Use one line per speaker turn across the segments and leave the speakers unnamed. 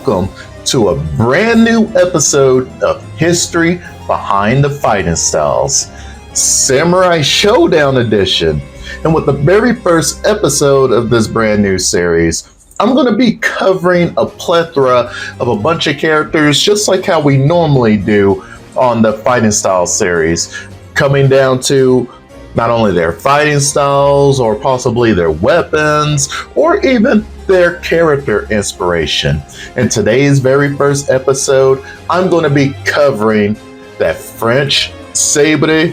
welcome to a brand new episode of History Behind the Fighting Styles, Samurai Showdown Edition. And with the very first episode of this brand new series, I'm going to be covering a plethora of a bunch of characters, just like how we normally do on the Fighting Styles series, coming down to not only their fighting styles or possibly their weapons or even their character inspiration. In today's very first episode, I'm going to be covering that French sabre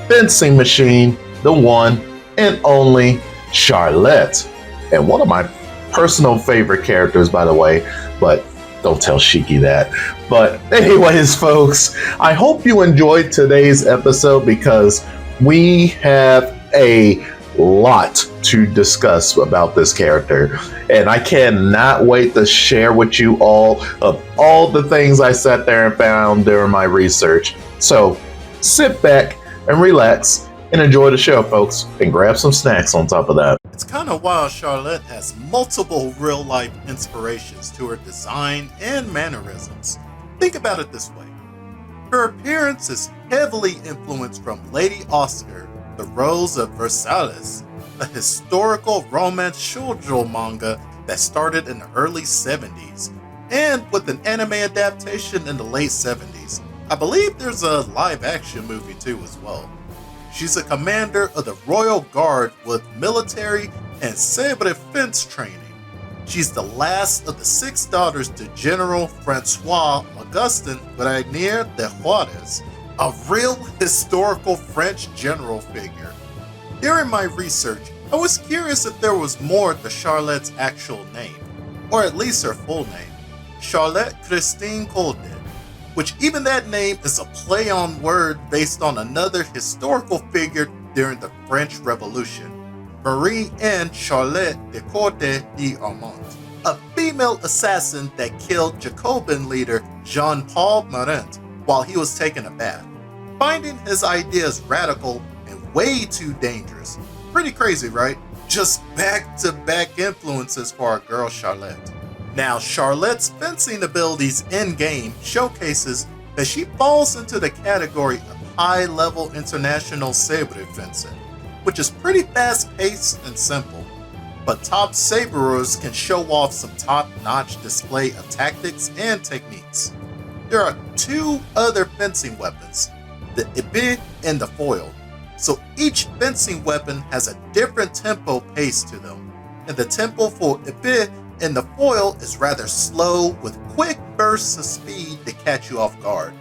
fencing machine, the one and only Charlotte. And one of my personal favorite characters, by the way, but don't tell Shiki that. But anyways, folks, I hope you enjoyed today's episode because we have a lot to discuss about this character, and I cannot wait to share with you all the things I sat there and found during my research. So sit back and relax and enjoy the show, folks, and grab some snacks on top of that.
It's kind of wild Charlotte has multiple real-life inspirations to her design and mannerisms. Think about it this way. Her appearance is heavily influenced from Lady Oscar, The Rose of Versailles, a historical romance shoujo manga that started in the early 70s, and with an anime adaptation in the late 70s. I believe there's a live-action movie too as well. She's a commander of the Royal Guard with military and sabre fence training. She's the last of the 6 daughters to General Francois Augustin Grenier de Juarez, a real historical French general figure. During my research, I was curious if there was more to Charlotte's actual name, or at least her full name, Charlotte Christine Colde, which even that name is a play on word based on another historical figure during the French Revolution, Marie-Anne Charlotte de Corte d'Armont, a female assassin that killed Jacobin leader Jean-Paul Marat while he was taking a bath, finding his ideas radical and way too dangerous. Pretty crazy, right? Just back-to-back influences for our girl Charlotte. Now, Charlotte's fencing abilities in-game showcases that she falls into the category of high-level international sabre fencing, which is pretty fast-paced and simple. But top saberers can show off some top-notch display of tactics and techniques. There are 2 other fencing weapons, the épée and the foil. So each fencing weapon has a different tempo pace to them, and the tempo for épée and the foil is rather slow with quick bursts of speed to catch you off guard.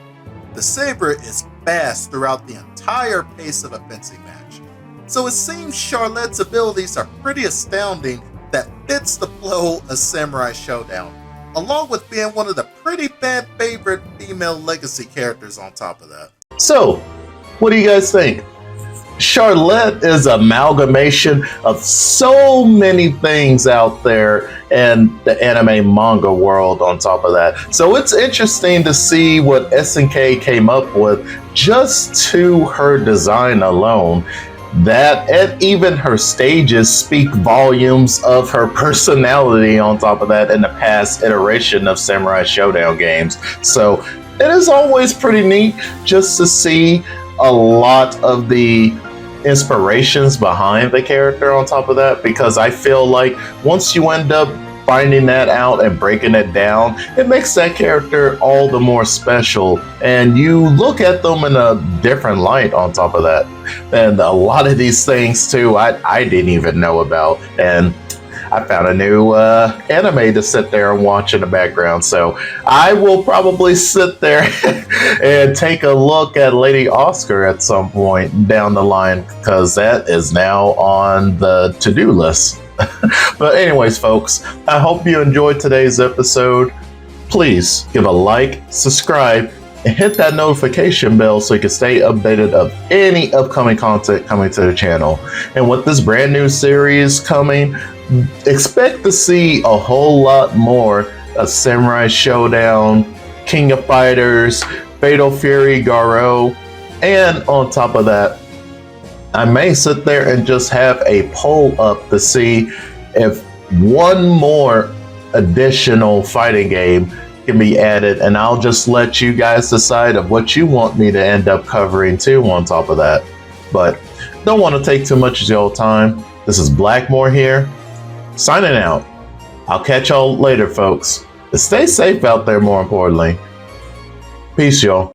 The saber is fast throughout the entire pace of a fencing match. So it seems Charlotte's abilities are pretty astounding that fits the flow of Samurai Showdown, along with being one of the pretty fan favorite female legacy characters on top of that.
So, what do you guys think? Charlotte is an amalgamation of so many things out there in the anime manga world on top of that. So it's interesting to see what SNK came up with just to her design alone. That and even her stages speak volumes of her personality on top of that in the past iteration of Samurai Showdown games. So it is always pretty neat just to see a lot of the inspirations behind the character on top of that, because I feel like once you end up finding that out and breaking it down, it makes that character all the more special, and you look at them in a different light on top of that. And a lot of these things too I didn't even know about, and I found a new anime to sit there and watch in the background. So I will probably sit there and take a look at Lady Oscar at some point down the line, because that is now on the to-do list. But anyways, folks, I hope you enjoyed today's episode. Please give a like, subscribe, and hit that notification bell so you can stay updated of any upcoming content coming to the channel. And with this brand new series coming, expect to see a whole lot more of Samurai Showdown, King of Fighters, Fatal Fury, Garo, and on top of that, I may sit there and just have a poll up to see if one more additional fighting game can be added, and I'll just let you guys decide of what you want me to end up covering too on top of that. But don't want to take too much of your time. This is Blackmore here, signing out. I'll catch y'all later, folks. Stay safe out there, more importantly. Peace, y'all.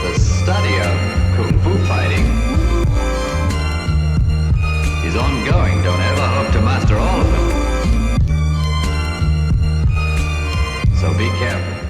The study of Kung Fu fighting is ongoing. Don't ever hope to master all of them. So be careful.